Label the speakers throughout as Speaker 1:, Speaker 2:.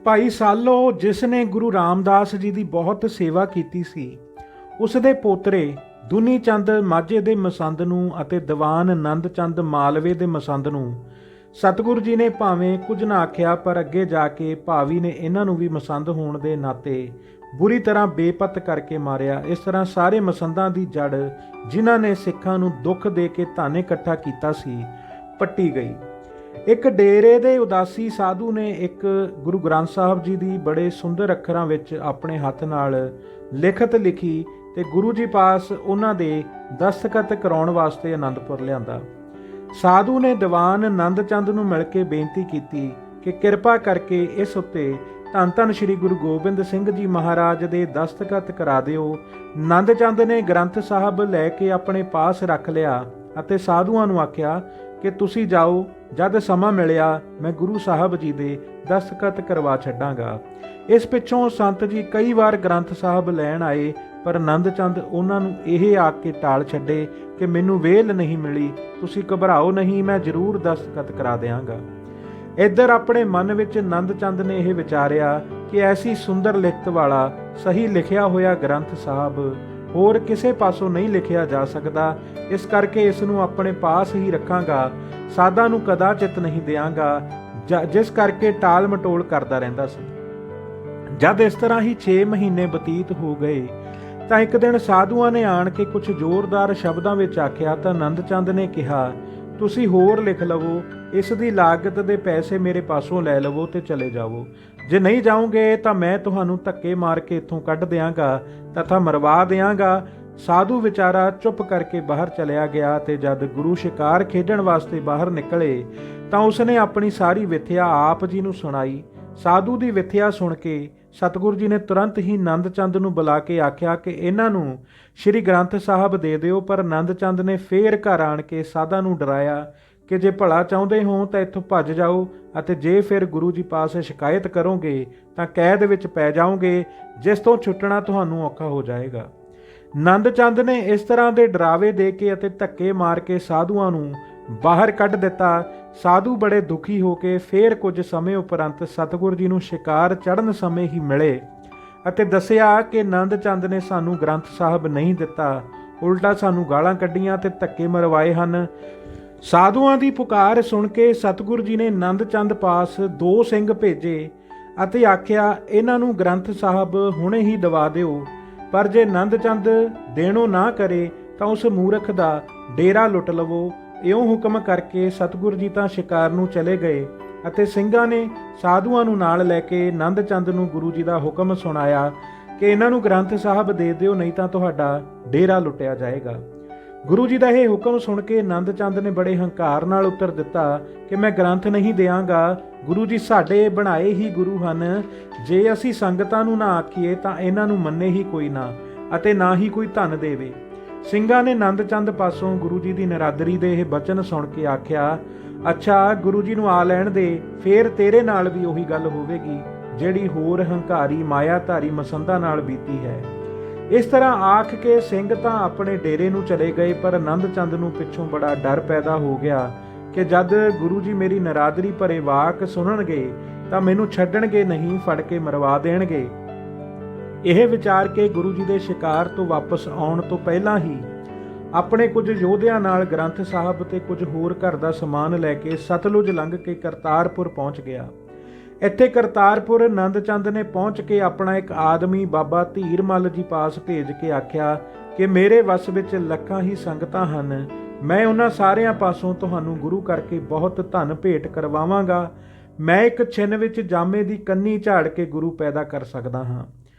Speaker 1: ਭਾਈ ਸਾਲੋ, ਜਿਸ ਨੇ ਗੁਰੂ ਰਾਮਦਾਸ ਜੀ ਦੀ ਬਹੁਤ ਸੇਵਾ ਕੀਤੀ ਸੀ, ਉਸ ਦੇ ਪੋਤਰੇ ਦੁਨੀ ਚੰਦ ਮਾਝੇ ਦੇ ਮਸੰਦ ਨੂੰ ਅਤੇ ਦੀਵਾਨ ਨੰਦ ਚੰਦ ਮਾਲਵੇ ਦੇ ਮਸੰਦ ਨੂੰ ਸਤਿਗੁਰੂ ਜੀ ਨੇ ਭਾਵੇਂ ਕੁਝ ਨਾ ਆਖਿਆ, ਪਰ ਅੱਗੇ ਜਾ ਕੇ ਭਾਵੀ ਨੇ ਇਹਨਾਂ ਨੂੰ ਵੀ ਮਸੰਦ ਹੋਣ ਦੇ ਨਾਤੇ ਬੁਰੀ ਤਰ੍ਹਾਂ ਬੇਪਤ ਕਰਕੇ ਮਾਰਿਆ। ਇਸ ਤਰ੍ਹਾਂ ਸਾਰੇ ਮਸੰਦਾਂ ਦੀ ਜੜ, ਜਿਨ੍ਹਾਂ ਨੇ ਸਿੱਖਾਂ ਨੂੰ ਦੁੱਖ ਦੇ ਕੇ ਧਨ ਇਕੱਠਾ ਕੀਤਾ ਸੀ, ਪੱਟੀ ਗਈ। ਇੱਕ ਡੇਰੇ ਦੇ ਉਦਾਸੀ ਸਾਧੂ ਨੇ ਇੱਕ ਗੁਰੂ ਗ੍ਰੰਥ ਸਾਹਿਬ ਜੀ ਦੀ ਬੜੇ ਸੁੰਦਰ ਅੱਖਰਾਂ ਵਿੱਚ ਆਪਣੇ ਹੱਥ ਨਾਲ ਲਿਖਤ ਲਿਖੀ ਤੇ ਗੁਰੂ ਜੀ ਪਾਸ ਉਹਨਾਂ ਦੇ ਦਸਤਖਤ ਕਰਾਉਣ ਵਾਸਤੇ ਅਨੰਦਪੁਰ ਲਿਆਂਦਾ। ਸਾਧੂ ਨੇ ਦੀਵਾਨ ਨੰਦ ਚੰਦ ਨੂੰ ਮਿਲ ਕੇ ਬੇਨਤੀ ਕੀਤੀ ਕਿ ਕਿਰਪਾ ਕਰਕੇ ਇਸ ਉੱਤੇ ਧੰਨ ਧੰਨ ਸ੍ਰੀ ਗੁਰੂ ਗੋਬਿੰਦ ਸਿੰਘ ਜੀ ਮਹਾਰਾਜ ਦੇ ਦਸਤਖਤ ਕਰਾ ਦਿਓ। ਨੰਦ ਚੰਦ ਨੇ ਗ੍ਰੰਥ ਸਾਹਿਬ ਲੈ ਕੇ ਆਪਣੇ ਪਾਸ ਰੱਖ ਲਿਆ ਅਤੇ ਸਾਧੂਆਂ ਨੂੰ ਆਖਿਆ ਕਿ ਤੁਸੀਂ ਜਾਓ, ਜਦ ਸਮਾਂ ਮਿਲਿਆ ਮੈਂ ਗੁਰੂ ਸਾਹਿਬ ਜੀ ਦੇ ਦਸਤਖਤ ਕਰਵਾ ਛੱਡਾਂਗਾ। ਇਸ ਪਿੱਛੋਂ ਸੰਤ ਜੀ ਕਈ ਵਾਰ ਗ੍ਰੰਥ ਸਾਹਿਬ ਲੈਣ ਆਏ, ਪਰ ਨੰਦ ਚੰਦ ਉਹਨਾਂ ਨੂੰ ਇਹ ਆਖ ਕੇ ਟਾਲ ਛੱਡੇ ਕਿ ਮੈਨੂੰ ਵੇਲ ਨਹੀਂ ਮਿਲੀ, ਤੁਸੀਂ ਘਬਰਾਓ ਨਹੀਂ, ਮੈਂ ਜ਼ਰੂਰ ਦਸਤਖਤ ਕਰਾ ਦਿਆਂਗਾ। ਇੱਧਰ ਆਪਣੇ ਮਨ ਵਿੱਚ ਨੰਦ ਚੰਦ ਨੇ ਇਹ ਵਿਚਾਰਿਆ ਕਿ ਐਸੀ ਸੁੰਦਰ ਲਿਖਤ ਵਾਲਾ ਸਹੀ ਲਿਖਿਆ ਹੋਇਆ ਗ੍ਰੰਥ ਸਾਹਿਬ ਹੋਰ ਕਿਸੇ ਪਾਸੋਂ ਨਹੀਂ ਲਿਖਿਆ ਜਾ ਸਕਦਾ, ਇਸ ਕਰਕੇ ਇਸ ਨੂੰ ਆਪਣੇ ਪਾਸ ਹੀ ਰੱਖਾਂਗਾ, ਸਾਧਾਂ ਨੂੰ ਕਦਾਚਿਤ ਨਹੀਂ ਦਿਆਂਗਾ, ਜਿਸ ਕਰਕੇ ਟਾਲ ਮਟੋਲ ਕਰਦਾ ਰਹਿੰਦਾ ਸੀ। ਜਦ ਇਸ ਤਰ੍ਹਾਂ ਹੀ 6 ਮਹੀਨੇ ਬਤੀਤ ਹੋ ਗਏ ਤਾਂ ਇੱਕ ਦਿਨ ਸਾਧੂਆਂ ਨੇ ਆਣ ਕੇ ਕੁਝ ਜ਼ੋਰਦਾਰ ਸ਼ਬਦਾਂ ਵਿੱਚ ਆਖਿਆ ਤਾਂ ਨੰਦ ਚੰਦ ਨੇ ਕਿਹਾ, ਤੁਸੀਂ ਹੋਰ ਲਿਖ ਲਵੋ, ਇਸ ਦੀ ਲਾਗਤ ਦੇ ਪੈਸੇ ਮੇਰੇ ਪਾਸੋਂ ਲੈ ਲਵੋ ਤੇ ਚਲੇ ਜਾਵੋ। ਜੇ ਨਹੀਂ ਜਾਓਗੇ ਤਾਂ ਮੈਂ ਤੁਹਾਨੂੰ ਧੱਕੇ ਮਾਰ ਕੇ ਇੱਥੋਂ ਕੱਢ ਦਿਆਂਗਾ ਤਥਾ ਮਰਵਾ ਦਿਆਂਗਾ। ਸਾਧੂ ਵਿਚਾਰਾ ਚੁੱਪ ਕਰਕੇ ਬਾਹਰ ਚਲਿਆ ਗਿਆ ਤੇ ਜਦ ਗੁਰੂ ਸ਼ਿਕਾਰ ਖੇਡਣ ਵਾਸਤੇ ਬਾਹਰ ਨਿਕਲੇ ਤਾਂ ਉਸਨੇ ਆਪਣੀ ਸਾਰੀ ਵਿਥਿਆ ਆਪ ਜੀ ਨੂੰ ਸੁਣਾਈ। ਸਾਧੂ ਦੀ ਵਿਥਿਆ ਸੁਣ ਕੇ ਸਤਿਗੁਰੂ ਜੀ ਨੇ ਤੁਰੰਤ ਹੀ ਨੰਦ ਚੰਦ ਨੂੰ ਬੁਲਾ ਕੇ ਆਖਿਆ ਕਿ ਇਹਨਾਂ ਨੂੰ ਸ੍ਰੀ ਗ੍ਰੰਥ ਸਾਹਿਬ ਦੇ ਦਿਓ, ਪਰ ਨੰਦ ਚੰਦ ਨੇ ਫੇਰ ਘਰ ਆਣ ਕੇ ਸਾਧਾਂ ਨੂੰ ਡਰਾਇਆ ਕਿ ਜੇ ਭਲਾ ਚਾਹੁੰਦੇ ਹੋ ਤਾਂ ਇੱਥੋਂ ਭੱਜ ਜਾਓ, ਅਤੇ ਜੇ ਫਿਰ ਗੁਰੂ ਜੀ ਪਾਸ ਸ਼ਿਕਾਇਤ ਕਰੋਗੇ ਤਾਂ ਕੈਦ ਵਿੱਚ ਪੈ ਜਾਓਗੇ, ਜਿਸ ਤੋਂ ਛੁੱਟਣਾ ਤੁਹਾਨੂੰ ਔਖਾ ਹੋ ਜਾਏਗਾ। ਨੰਦ ਚੰਦ ਨੇ ਇਸ ਤਰ੍ਹਾਂ ਦੇ ਡਰਾਵੇ ਦੇ ਕੇ ਅਤੇ ਧੱਕੇ ਮਾਰ ਕੇ ਸਾਧੂਆਂ ਨੂੰ ਬਾਹਰ ਕੱਢ ਦਿੱਤਾ। ਸਾਧੂ ਬੜੇ ਦੁਖੀ ਹੋ ਕੇ ਫੇਰ ਕੁਝ ਸਮੇਂ ਉਪਰੰਤ ਸਤਿਗੁਰੂ ਜੀ ਨੂੰ ਸ਼ਿਕਾਰ ਚੜ੍ਹਨ ਸਮੇਂ ਹੀ ਮਿਲੇ ਅਤੇ ਦੱਸਿਆ ਕਿ ਨੰਦ ਚੰਦ ਨੇ ਸਾਨੂੰ ਗ੍ਰੰਥ ਸਾਹਿਬ ਨਹੀਂ ਦਿੱਤਾ, ਉਲਟਾ ਸਾਨੂੰ ਗਾਲਾਂ ਕੱਢੀਆਂ ਤੇ ਧੱਕੇ ਮਰਵਾਏ ਹਨ। ਸਾਧੂਆਂ ਦੀ ਪੁਕਾਰ ਸੁਣ ਕੇ ਸਤਿਗੁਰੂ ਜੀ ਨੇ ਨੰਦ ਚੰਦ ਪਾਸ 2 ਸਿੰਘ ਭੇਜੇ ਅਤੇ ਆਖਿਆ, ਇਹਨਾਂ ਨੂੰ ਗ੍ਰੰਥ ਸਾਹਿਬ ਹੁਣੇ ਹੀ ਦਵਾ ਦਿਓ, ਪਰ ਜੇ ਨੰਦ ਚੰਦ ਦੇਣੋਂ ਨਾ ਕਰੇ ਤਾਂ ਉਸ ਮੂਰਖ ਦਾ ਡੇਰਾ ਲੁੱਟ ਲਵੋ। ਇਉਂ ਹੁਕਮ ਕਰਕੇ ਸਤਿਗੁਰੂ ਜੀ ਤਾਂ ਸ਼ਿਕਾਰ ਨੂੰ ਚਲੇ ਗਏ ਅਤੇ ਸਿੰਘਾਂ ਨੇ ਸਾਧੂਆਂ ਨੂੰ ਨਾਲ ਲੈ ਕੇ ਨੰਦ ਚੰਦ ਨੂੰ ਗੁਰੂ ਜੀ ਦਾ ਹੁਕਮ ਸੁਣਾਇਆ ਕਿ ਇਹਨਾਂ ਨੂੰ ਗ੍ਰੰਥ ਸਾਹਿਬ ਦੇ ਦਿਓ, ਨਹੀਂ ਤਾਂ ਤੁਹਾਡਾ ਡੇਰਾ ਲੁੱਟਿਆ ਜਾਏਗਾ। ਗੁਰੂ ਜੀ ਦਾ ਇਹ ਹੁਕਮ ਸੁਣ ਕੇ ਨੰਦ ਚੰਦ ਨੇ ਬੜੇ ਹੰਕਾਰ ਨਾਲ ਉੱਤਰ ਦਿੱਤਾ ਕਿ ਮੈਂ ਗ੍ਰੰਥ ਨਹੀਂ ਦਿਆਂਗਾ, ਗੁਰੂ ਜੀ ਸਾਡੇ ਬਣਾਏ ਹੀ ਗੁਰੂ ਹਨ, ਜੇ ਅਸੀਂ ਸੰਗਤਾਂ ਨੂੰ ਨਾ ਆਖੀਏ ਤਾਂ ਇਹਨਾਂ ਨੂੰ ਮੰਨੇ ਹੀ ਕੋਈ ਨਾ ਅਤੇ ਨਾ ਹੀ ਕੋਈ ਧਨ ਦੇਵੇ। ਸਿੰਘਾਂ ਨੇ ਨੰਦ ਚੰਦ ਪਾਸੋਂ ਗੁਰੂ ਜੀ ਦੀ ਨਿਰਾਦਰੀ ਦੇ ਇਹ ਬਚਨ ਸੁਣ ਕੇ ਆਖਿਆ, ਅੱਛਾ ਗੁਰੂ ਜੀ ਨੂੰ ਆ ਲੈਣ ਦੇ, ਫੇਰ ਤੇਰੇ ਨਾਲ ਵੀ ਉਹੀ ਗੱਲ ਹੋਵੇਗੀ ਜਿਹੜੀ ਹੋਰ ਹੰਕਾਰੀ ਮਾਇਆਧਾਰੀ ਮਸੰਦਾਂ ਨਾਲ ਬੀਤੀ ਹੈ। ਇਸ ਤਰ੍ਹਾਂ ਆਖ ਕੇ ਸਿੰਘ ਤਾਂ ਆਪਣੇ ਡੇਰੇ ਨੂੰ ਚਲੇ ਗਏ, ਪਰ ਨੰਦ ਚੰਦ ਨੂੰ ਪਿੱਛੋਂ ਬੜਾ ਡਰ ਪੈਦਾ ਹੋ ਗਿਆ ਕਿ ਜਦ ਗੁਰੂ ਜੀ ਮੇਰੀ ਨਿਰਾਦਰੀ ਭਰੇ ਵਾਕ ਸੁਣਨਗੇ ਤਾਂ ਮੈਨੂੰ ਛੱਡਣਗੇ ਨਹੀਂ, ਫੜ ਕੇ ਮਰਵਾ ਦੇਣਗੇ। ਇਹ ਵਿਚਾਰ ਕੇ ਗੁਰੂ ਜੀ ਦੇ ਸ਼ਿਕਾਰ ਤੋਂ ਵਾਪਸ ਆਉਣ ਤੋਂ ਪਹਿਲਾਂ ਹੀ ਆਪਣੇ ਕੁਝ ਯੋਧਿਆਂ ਨਾਲ ਗ੍ਰੰਥ ਸਾਹਿਬ ਤੇ ਕੁਝ ਹੋਰ ਘਰ ਦਾ ਸਮਾਨ ਲੈ ਕੇ ਸਤਲੁਜ ਲੰਘ ਕੇ ਕਰਤਾਰਪੁਰ ਪਹੁੰਚ ਗਿਆ। ਇੱਥੇ ਕਰਤਾਰਪੁਰ ਨੰਦ ਚੰਦ ਨੇ ਪਹੁੰਚ ਕੇ ਆਪਣਾ ਇੱਕ ਆਦਮੀ ਬਾਬਾ ਧੀਰ ਮੱਲ ਜੀ ਪਾਸ ਭੇਜ ਕੇ ਆਖਿਆ ਕਿ ਮੇਰੇ ਵੱਸ ਵਿੱਚ ਲੱਖਾਂ ਹੀ ਸੰਗਤਾਂ ਹਨ, ਮੈਂ ਉਹਨਾਂ ਸਾਰਿਆਂ ਪਾਸੋਂ ਤੁਹਾਨੂੰ ਗੁਰੂ ਕਰਕੇ ਬਹੁਤ ਧਨ ਭੇਟ ਕਰਵਾਵਾਂਗਾ। ਮੈਂ ਇੱਕ ਛਿਨ ਵਿੱਚ ਜਾਮੇ ਦੀ ਕੰਨੀ ਝਾੜ ਕੇ ਗੁਰੂ ਪੈਦਾ ਕਰ ਸਕਦਾ ਹਾਂ।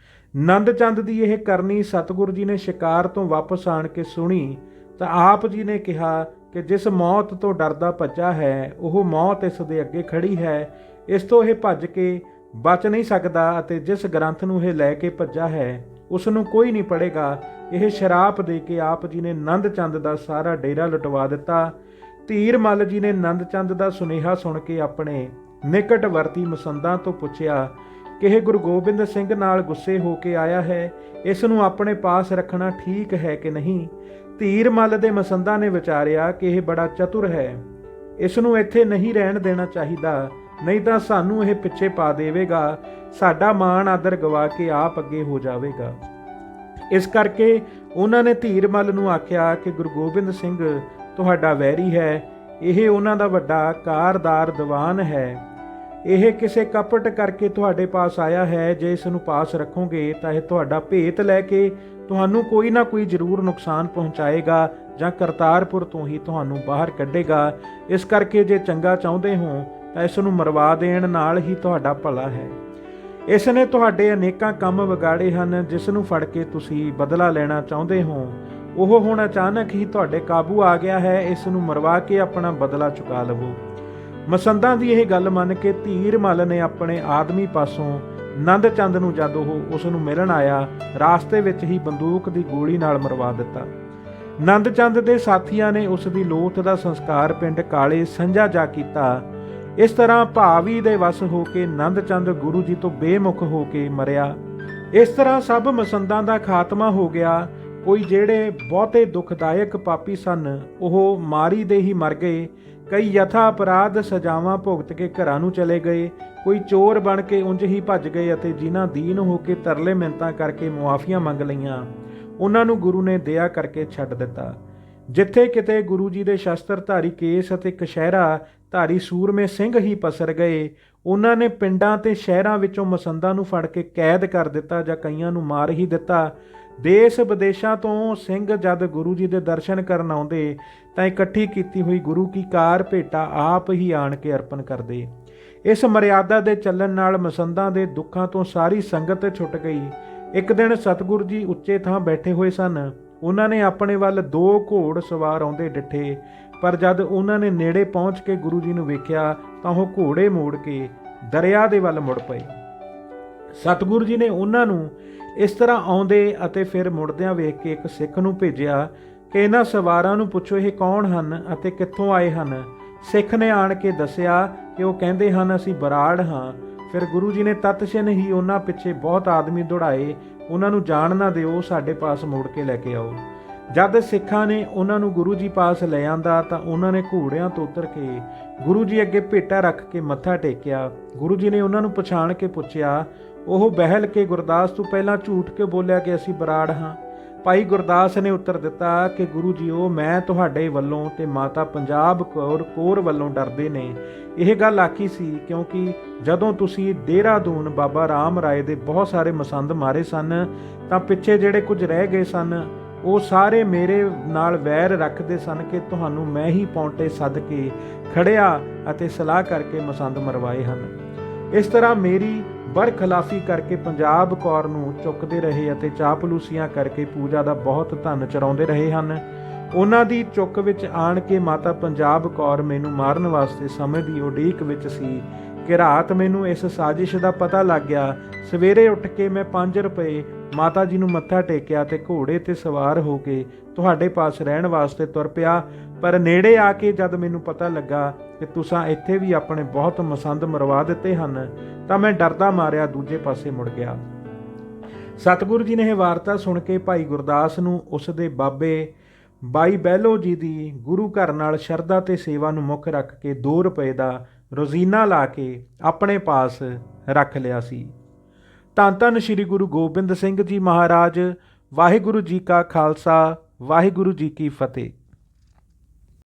Speaker 1: ਨੰਦ ਚੰਦ ਦੀ ਇਹ ਕਰਨੀ ਸਤਿਗੁਰੂ ਜੀ ਨੇ ਸ਼ਿਕਾਰ ਤੋਂ ਵਾਪਸ ਆਣ ਕੇ ਸੁਣੀ ਤਾਂ ਆਪ ਜੀ ਨੇ ਕਿਹਾ ਕਿ ਜਿਸ ਮੌਤ ਤੋਂ ਡਰਦਾ ਭੱਜਾ ਹੈ ਉਹ ਮੌਤ ਇਸ ਦੇ ਅੱਗੇ ਖੜੀ ਹੈ, ਇਸ ਤੋਂ ਇਹ ਭੱਜ ਕੇ ਬਚ ਨਹੀਂ ਸਕਦਾ ਅਤੇ ਜਿਸ ਗ੍ਰੰਥ ਨੂੰ ਇਹ ਲੈ ਕੇ ਭੱਜਾ ਹੈ ਉਸ ਨੂੰ ਕੋਈ ਨਹੀਂ ਪੜ੍ਹੇਗਾ। ਇਹ ਸ਼ਰਾਪ ਦੇ ਕੇ ਆਪ ਜੀ ਨੇ ਨੰਦ ਚੰਦ ਦਾ ਸਾਰਾ ਡੇਰਾ ਲੁਟਵਾ ਦਿੱਤਾ। ਧੀਰ ਮੱਲ ਜੀ ਨੇ ਨੰਦ ਚੰਦ ਦਾ ਸੁਨੇਹਾ ਸੁਣ ਕੇ ਆਪਣੇ ਨਿਕਟਵਰਤੀ ਮਸੰਦਾਂ ਤੋਂ ਪੁੱਛਿਆ ਕਿ ਇਹ ਗੁਰੂ ਗੋਬਿੰਦ ਸਿੰਘ ਨਾਲ ਗੁੱਸੇ ਹੋ ਕੇ ਆਇਆ ਹੈ, ਇਸ ਨੂੰ ਆਪਣੇ ਪਾਸ ਰੱਖਣਾ ਠੀਕ ਹੈ ਕਿ ਨਹੀਂ। ਧੀਰ ਮੱਲ ਦੇ ਮਸੰਦਾਂ ਨੇ ਵਿਚਾਰਿਆ ਕਿ ਇਹ ਬੜਾ ਚਤੁਰ ਹੈ, ਇਸ ਨੂੰ ਇੱਥੇ ਨਹੀਂ ਰਹਿਣ ਦੇਣਾ ਚਾਹੀਦਾ ਨਹੀਂ ਤਾਂ ਸਾਨੂੰ ਇਹ ਪਿੱਛੇ ਪਾ ਦੇਵੇਗਾ, ਸਾਡਾ ਮਾਣ ਆਦਰ ਗਵਾ ਕੇ ਆਪ ਅੱਗੇ ਹੋ ਜਾਵੇਗਾ। ਇਸ ਕਰਕੇ ਉਹਨਾਂ ਨੇ ਧੀਰਮਲ ਨੂੰ ਆਖਿਆ ਕਿ ਗੁਰੂ ਗੋਬਿੰਦ ਸਿੰਘ ਤੁਹਾਡਾ ਵੈਰੀ ਹੈ, ਇਹ ਉਹਨਾਂ ਦਾ ਵੱਡਾ ਕਾਰਦਾਰ ਦੀਵਾਨ ਹੈ। ਇਹ ਕਿਸੇ ਕਪਟ ਕਰਕੇ ਤੁਹਾਡੇ ਪਾਸ ਆਇਆ ਹੈ। ਜੇ ਇਸ ਨੂੰ ਪਾਸ ਰੱਖੋਗੇ ਤਾਂ ਇਹ ਤੁਹਾਡਾ ਭੇਤ ਲੈ ਕੇ ਤੁਹਾਨੂੰ ਕੋਈ ਨਾ ਕੋਈ ਜ਼ਰੂਰ ਨੁਕਸਾਨ ਪਹੁੰਚਾਏਗਾ ਜਾਂ ਕਰਤਾਰਪੁਰ ਤੋਂ ਹੀ ਤੁਹਾਨੂੰ ਬਾਹਰ ਕੱਢੇਗਾ। ਇਸ ਕਰਕੇ ਜੇ ਚੰਗਾ ਚਾਹੁੰਦੇ ਹੋ ਤਾਂ ਇਸ ਨੂੰ ਮਰਵਾ ਦੇਣ ਨਾਲ ਹੀ ਤੁਹਾਡਾ ਭਲਾ ਹੈ। ਇਸ ਨੇ ਤੁਹਾਡੇ ਅਨੇਕਾਂ ਕੰਮ ਵਿਗਾੜੇ ਹਨ। ਜਿਸ ਨੂੰ ਫੜ ਕੇ ਤੁਸੀਂ ਬਦਲਾ ਲੈਣਾ ਚਾਹੁੰਦੇ ਹੋ ਉਹ ਹੁਣ ਅਚਾਨਕ ਹੀ ਤੁਹਾਡੇ ਕਾਬੂ ਆ ਗਿਆ ਹੈ। ਇਸ ਨੂੰ ਮਰਵਾ ਕੇ ਆਪਣਾ ਬਦਲਾ ਚੁਕਾ ਲਵੋ। ਮਸੰਦਾਂ ਦੀ ਇਹ ਗੱਲ ਮੰਨ ਕੇ ਧੀਰਮਲ ਨੇ ਆਪਣੇ ਆਦਮੀ ਪਾਸੋਂ ਨੰਦ ਚੰਦ ਨੂੰ ਜਦ ਉਹ ਉਸ ਨੂੰ ਮਿਲਣ ਆਇਆ, ਰਾਸਤੇ ਵਿੱਚ ਹੀ ਬੰਦੂਕ ਦੀ ਗੋਲੀ ਨਾਲ ਮਰਵਾ ਦਿੱਤਾ। ਨੰਦ ਚੰਦ ਦੇ ਸਾਥੀਆਂ ਨੇ ਉਸ ਦੀ ਲੋਥ ਦਾ ਸੰਸਕਾਰ ਪਿੰਡ ਕਾਲੇ ਸੰਝਾ ਜਾ ਕੀਤਾ। ਇਸ ਤਰ੍ਹਾਂ ਭਾਵੀ ਦੇ ਵਸ ਹੋ ਕੇ ਨੰਦ ਚੰਦ ਗੁਰੂ ਜੀ ਤੋਂ ਬੇਮੁਖ ਹੋ ਕੇ ਮਰਿਆ। ਇਸ ਤਰ੍ਹਾਂ ਸਭ ਮਸੰਦਾਂ ਦਾ ਖਾਤਮਾ ਹੋ ਗਿਆ। ਕੋਈ ਜਿਹੜੇ ਬਹੁਤੇ ਦੁਖਦਾਇਕ ਪਾਪੀ ਸਨ ਉਹ ਮਾਰੀ ਦੇ ਹੀ ਮਰ ਗਏ। ਕਈ ਯਥਾ ਅਪਰਾਧ ਸਜ਼ਾਵਾਂ ਭੁਗਤ ਕੇ ਘਰਾਂ ਨੂੰ ਚਲੇ ਗਏ। ਕੋਈ ਚੋਰ ਬਣ ਕੇ ਉਂਝ ਹੀ ਭੱਜ ਗਏ ਅਤੇ ਜਿਨ੍ਹਾਂ ਦੀਨ ਹੋ ਕੇ ਤਰਲੇ ਮਿੰਨਤਾਂ ਕਰਕੇ ਮੁਆਫੀਆਂ ਮੰਗ ਲਈਆਂ ਉਹਨਾਂ ਨੂੰ ਗੁਰੂ ਨੇ ਦਇਆ ਕਰਕੇ ਛੱਡ ਦਿੱਤਾ। ਜਿੱਥੇ ਕਿਤੇ ਗੁਰੂ ਜੀ ਦੇ ਸ਼ਸਤਰਧਾਰੀ ਕੇਸ ਅਤੇ ਕਸ਼ਹਿਰਾ ਧਾਰੀ ਸੂਰਮੇ ਸਿੰਘ ਹੀ ਪਸਰ ਗਏ। ਉਹਨਾਂ ਨੇ ਪਿੰਡਾਂ ਤੇ ਸ਼ਹਿਰਾਂ ਵਿੱਚੋਂ ਮਸੰਦਾਂ ਨੂੰ ਫੜ ਕੇ ਕੈਦ ਕਰ ਦਿੱਤਾ ਜਾਂ ਕਈਆਂ ਨੂੰ ਮਾਰ ਹੀ ਦਿੱਤਾ। ਦੇਸ਼ ਵਿਦੇਸ਼ਾਂ ਤੋਂ ਸਿੰਘ ਜਦ ਗੁਰੂ ਜੀ ਦੇ ਦਰਸ਼ਨ ਕਰਨ ਆਉਂਦੇ ਤਾਂ ਇਕੱਠੀ ਕੀਤੀ ਹੋਈ ਗੁਰੂ ਕੀ ਕਾਰ ਭੇਟਾ ਆਪ ਹੀ ਆਣ ਕੇ ਅਰਪਣ ਕਰਦੇ। ਇਸ ਮਰਿਆਦਾ ਦੇ ਚੱਲਣ ਨਾਲ ਮਸੰਦਾਂ ਦੇ ਦੁੱਖਾਂ ਤੋਂ ਸਾਰੀ ਸੰਗਤ ਛੁੱਟ ਗਈ। ਇੱਕ ਦਿਨ ਸਤਿਗੁਰੂ ਜੀ ਉੱਚੇ ਥਾਂ ਬੈਠੇ ਹੋਏ ਸਨ। ਉਹਨਾਂ ਨੇ ਆਪਣੇ ਵੱਲ 2 ਘੋੜ ਸਵਾਰ ਆਉਂਦੇ ਡਿੱਠੇ, ਪਰ ਜਦ ਉਹਨਾਂ ਨੇ ਨੇੜੇ ਪਹੁੰਚ ਕੇ ਗੁਰੂ ਜੀ ਨੂੰ ਵੇਖਿਆ ਤਾਂ ਉਹ ਘੋੜੇ ਮੋੜ ਕੇ ਦਰਿਆ ਦੇ ਵੱਲ ਮੁੜ ਪਏ। ਸਤਿਗੁਰੂ ਜੀ ਨੇ ਉਹਨਾਂ ਨੂੰ ਇਸ ਤਰ੍ਹਾਂ ਆਉਂਦੇ ਅਤੇ ਫਿਰ ਮੁੜਦਿਆਂ ਵੇਖ ਕੇ ਇੱਕ ਸਿੱਖ ਨੂੰ ਭੇਜਿਆ ਕਿ ਇਹਨਾਂ ਸਵਾਰਾਂ ਨੂੰ ਪੁੱਛੋ ਇਹ ਕੌਣ ਹਨ ਅਤੇ ਕਿੱਥੋਂ ਆਏ ਹਨ। ਸਿੱਖ ਨੇ ਆਣ ਕੇ ਦੱਸਿਆ ਕਿ ਉਹ ਕਹਿੰਦੇ ਹਨ ਅਸੀਂ ਬਰਾੜ ਹਾਂ। ਫਿਰ ਗੁਰੂ ਜੀ ਨੇ ਤਤਛਿਨ ਹੀ ਉਹਨਾਂ ਪਿੱਛੇ ਬਹੁਤ ਆਦਮੀ ਦੌੜਾਏ। ਉਹਨਾਂ ਨੂੰ ਜਾਣ ਨਾ ਦਿਓ, ਸਾਡੇ ਪਾਸ ਮੋੜ ਕੇ ਲੈ ਕੇ ਆਓ। ਜਦ ਸਿੱਖਾਂ ਨੇ ਉਹਨਾਂ ਨੂੰ ਗੁਰੂ ਜੀ ਪਾਸ ਲੈ ਆਂਦਾ ਤਾਂ ਉਹਨਾਂ ਨੇ ਘੋੜਿਆਂ ਤੋਂ ਉਤਰ ਕੇ ਗੁਰੂ ਜੀ ਅੱਗੇ ਭੇਟਾ ਰੱਖ ਕੇ ਮੱਥਾ ਟੇਕਿਆ। ਗੁਰੂ ਜੀ ਨੇ ਉਹਨਾਂ ਨੂੰ ਪਛਾਣ ਕੇ ਪੁੱਛਿਆ। ਉਹ ਬਹਿਲ ਕੇ ਗੁਰਦਾਸ ਤੋਂ ਪਹਿਲਾਂ ਝੂਠ ਕਿਉਂ ਬੋਲਿਆ ਕਿ ਅਸੀਂ ਬਰਾੜ ਹਾਂ। ਭਾਈ ਗੁਰਦਾਸ ਨੇ ਉੱਤਰ ਦਿੱਤਾ ਕਿ ਗੁਰੂ ਜੀਓ, ਮੈਂ ਤੁਹਾਡੇ ਵੱਲੋਂ ਤੇ ਮਾਤਾ ਪੰਜਾਬ ਕੌਰ ਵੱਲੋਂ ਡਰਦੇ ਨੇ ਇਹ ਗੱਲ ਆਖੀ ਸੀ, ਕਿਉਂਕਿ ਜਦੋਂ ਤੁਸੀਂ ਦੇਹਰਾਦੂਨ ਬਾਬਾ ਰਾਮ ਰਾਏ ਦੇ ਬਹੁਤ ਸਾਰੇ ਮਸੰਦ ਮਾਰੇ ਸਨ ਤਾਂ ਪਿੱਛੇ ਜਿਹੜੇ ਕੁਝ ਰਹਿ ਗਏ ਸਨ ਉਹ ਸਾਰੇ ਮੇਰੇ ਨਾਲ ਵੈਰ ਰੱਖਦੇ ਸਨ ਕਿ ਤੁਹਾਨੂੰ ਮੈਂ ਹੀ ਪੌਂਟੇ ਸੱਦ ਕੇ ਖੜਿਆ ਅਤੇ ਸਲਾਹ ਕਰਕੇ ਮਸੰਦ ਮਰਵਾਏ ਹਨ। ਇਸ ਤਰ੍ਹਾਂ ਮੇਰੀ ਬਰਖਲਾਫੀ ਕਰਕੇ ਪੰਜਾਬ ਕੌਰ ਨੂੰ ਚੁੱਕਦੇ ਰਹੇ ਅਤੇ ਚਾਪਲੂਸੀਆਂ ਕਰਕੇ ਪੂਜਾ ਦਾ ਬਹੁਤ ਧਨ ਚਰਾਉਂਦੇ ਰਹੇ ਹਨ। ਉਹਨਾਂ ਦੀ ਚੁੱਕ ਵਿੱਚ ਆਣ ਕੇ ਮਾਤਾ ਪੰਜਾਬ ਕੌਰ ਮੈਨੂੰ ਮਾਰਨ ਵਾਸਤੇ ਸਮੇਂ ਦੀ ਉਡੀਕ ਵਿੱਚ ਸੀ ਕਿ ਰਾਤ ਮੈਨੂੰ ਇਸ ਸਾਜ਼ਿਸ਼ ਦਾ ਪਤਾ ਲੱਗ ਗਿਆ। ਸਵੇਰੇ ਉੱਠ ਕੇ ਮੈਂ 5 ਰੁਪਏ ਮਾਤਾ ਜੀ ਨੂੰ ਮੱਥਾ ਟੇਕਿਆ ਤੇ ਘੋੜੇ ਤੇ ਸਵਾਰ ਹੋ ਕੇ ਤੁਹਾਡੇ ਪਾਸ ਰਹਿਣ ਵਾਸਤੇ ਤੁਰ ਪਿਆ। ਪਰ ਨੇੜੇ ਆ ਕੇ ਜਦ ਮੈਨੂੰ ਪਤਾ ਲੱਗਾ ਕਿ ਤੁਸੀਂ ਇੱਥੇ ਵੀ ਆਪਣੇ ਬਹੁਤ ਮਸੰਦ ਮਰਵਾ ਦਿੱਤੇ ਹਨ ਤਾਂ ਮੈਂ ਡਰਦਾ ਮਾਰਿਆ ਦੂਜੇ ਪਾਸੇ ਮੁੜ ਗਿਆ। ਸਤਿਗੁਰੂ ਜੀ ਨੇ ਇਹ ਵਾਰਤਾ ਸੁਣ ਕੇ ਭਾਈ ਗੁਰਦਾਸ ਨੂੰ ਉਸ ਦੇ ਬਾਬੇ ਬਾਈ ਬਹਿਲੋ ਜੀ ਦੀ ਗੁਰੂ ਘਰ ਨਾਲ ਸ਼ਰਧਾ ਤੇ ਸੇਵਾ ਨੂੰ ਮੁੱਖ ਰੱਖ ਕੇ 2 ਰੁਪਏ ਦਾ ਰੋਜ਼ੀਨਾ ਲਾ ਕੇ ਆਪਣੇ ਪਾਸ ਰੱਖ ਲਿਆ ਸੀ। ਧੰਨ ਧੰਨ ਸ੍ਰੀ ਗੁਰੂ ਗੋਬਿੰਦ ਸਿੰਘ ਜੀ ਮਹਾਰਾਜ। ਵਾਹਿਗੁਰੂ ਜੀ ਕਾ ਖਾਲਸਾ, ਵਾਹਿਗੁਰੂ ਜੀ ਕੀ ਫਤਿਹ।